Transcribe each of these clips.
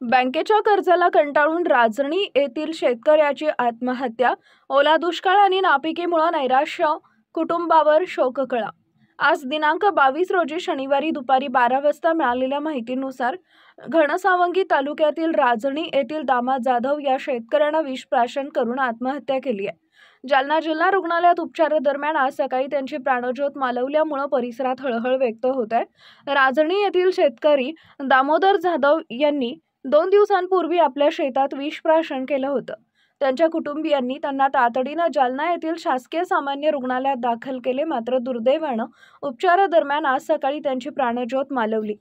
बँकेच्या कर्जाला कंटाळून राजणी येथील शेतकऱ्याची आत्महत्या, ओला दुष्काळ आणि नापिकीमुळे नैराश्य, कुटुंबावर शोककळा। आज दिनांक 22 रोजी शनिवारी दुपारी 12 वाजता मिळालेल्या माहितीनुसार घनसावंगी तालुक्यातील राजणी येथील दामा जाधव या शेतकऱ्याने विष प्राशन करून आत्महत्या केली आहे। जालना जिल्हा रुग्णालयात उपचारादरम्यान आज सकाळी त्यांची प्राणज्योत मालवल्यामुळे परिसरात हळहळ व्यक्त होत आहे। राजणी येथील शेतकरी दामोदर जाधव यांनी 2 दिवसांपूर्वी आपल्या शेतात विष प्राशन केलं होतं। त्यांच्या कुटुंबियांनी त्यांना तातडीनं जालना येथील शासकीय सामान्य रुग्णालयात दाखल केले, मात्र दुर्दैवानं उपचारादरम्यान आज सकाळी त्यांची प्राणज्योत मालवली।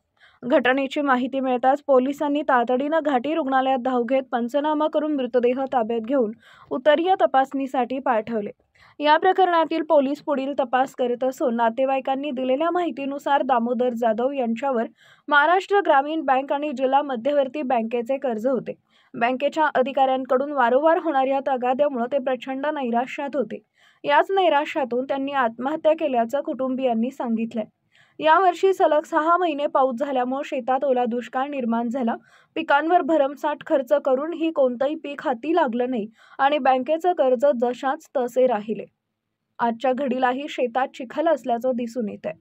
घटनेची माहिती मिळताच पोलिसांनी तातडीनं घाटी रुग्णालयात धाव घेत पंचनामा करून मृतदेह ताब्यात घेऊन उत्तरीय तपासणीसाठी पाठवले। या प्रकरणातील पोलीस पुढील तपास करत असून नातेवाईकांनी दिलेल्या माहितीनुसार दामोदर जाधव यांच्यावर महाराष्ट्र ग्रामीण बँक आणि जिल्हा मध्यवर्ती बँकेचे कर्ज होते। बँकेच्या अधिकाऱ्यांकडून वारंवार होणाऱ्या तगाद्यामुळे ते प्रचंड नैराश्यात होते। याच नैराश्यातून त्यांनी आत्महत्या केल्याचं कुटुंबियांनी सांगितलंय। यावर्षी सलग 6 महिने पाऊस झाल्यामुळे शेतात ओला दुष्काळ निर्माण झाला। पिकांवर भरमसाठ खर्च करूनही कोणतंही पीक हाती लागलं नाही आणि बँकेचं कर्ज जशाच तसे राहिले। आजच्या घडीलाही शेतात चिखल असल्याचं दिसून येत आहे।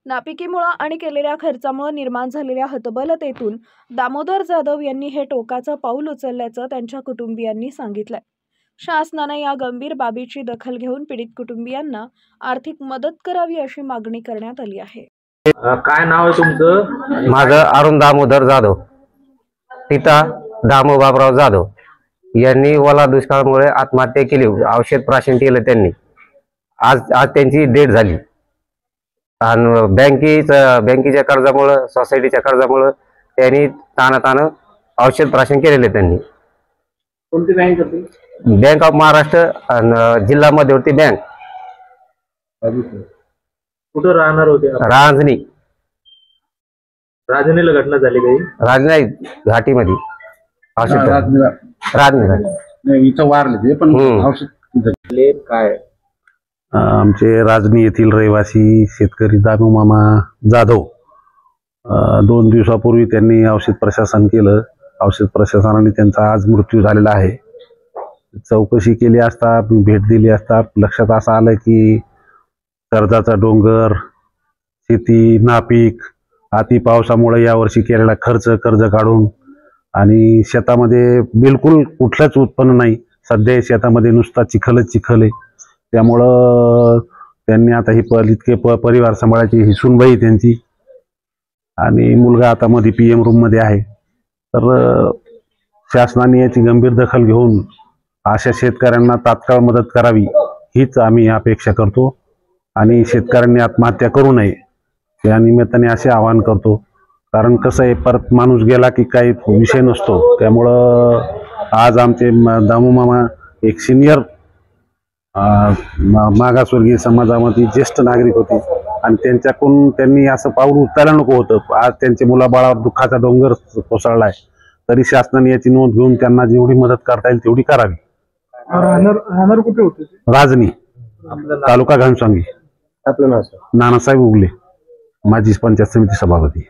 नापिकीमुळे आणि केलेल्या खर्चामुळे निर्माण झालेल्या हतबलतेतून दामोदर जाधव यांनी हे टोकाचं पाऊल उचलल्याचं त्यांच्या कुटुंबियांनी सांगितलंय। शासनाने या गंभीर बाबीची दखल घेऊन पीडित कुटुंबियांना आर्थिक मदत करावी अशी मागणी करण्यात आली आहे। काय नाव आहे तुमचं? माझं अरुण दामोदर जाधव, पिता दामो बाबराव जाधव यांनी ओला दुष्काळामुळे आत्महत्या केली। औषध प्राशन केलं त्यांनी। आज त्यांची डेट झाली आणि बँकेच्या कर्जामुळे, सोसायटीच्या कर्जामुळे त्यांनी ताना औषध प्राशन केलेले त्यांनी। कोणती बँक होती? बँक ऑफ महाराष्ट्र आणि जिल्हा मध्यवर्ती बँक। कुठं राहणार होते? रांजणी। राजनीला घटना झाली काही? राजनी घाटीमध्ये औषध राजनी इथं वारले ते पण औषध काय? आमचे राजनी येथील रहिवासी शेतकरी दानू मामा जाधव 2 दिवसापूर्वी त्यांनी औषध प्रशासन केलं। औषध प्रशासनाने त्यांचा आज मृत्यू झालेला आहे। चौकशी केली असता, भेट दिली असता लक्षात असं आलं की कर्जाचा डोंगर, शेती नापीक, अति पावसामुळे यावर्षी केलेला कर्ज काढून आणि शेतामध्ये बिलकुल कुठलंच उत्पन्न नाही। सध्या शेतामध्ये नुसता चिखलच चिखल आहे। त्यामुळं त्यांनी आता ही इतके परिवार सांभाळायची ही सुनबाई त्यांची आणि मुलगा आता मध्ये PM रूम मध्ये आहे। तर शासनाने याची गंभीर दखल घेऊन अशा शेतकऱ्यांना तात्काळ मदत करावी हीच आम्ही अपेक्षा करतो आणि शेतकऱ्यांनी आत्महत्या करू नये या निमित्ताने असे आवाहन करतो। कारण कसं आहे, परत माणूस गेला की काही विषय नसतो। त्यामुळं आज आमचे दामू मामा एक सिनियर मागासवर्गीय समाजामध्ये ज्येष्ठ नागरिक होते आणि त्यांनी असं पाऊल उचलायला नको होतं। आज त्यांच्या मुलाबाळावर दुःखाचा डोंगर कोसळलाय, तरी शासनाने याची नोंद घेऊन त्यांना जेवढी मदत करता येईल तेवढी करावी। राहणार कुठे होते? राजनी, तालुका घनसावंगी। आपलं नाव? नानासाहेब उगले, माजी पंचायत समिती सभापती।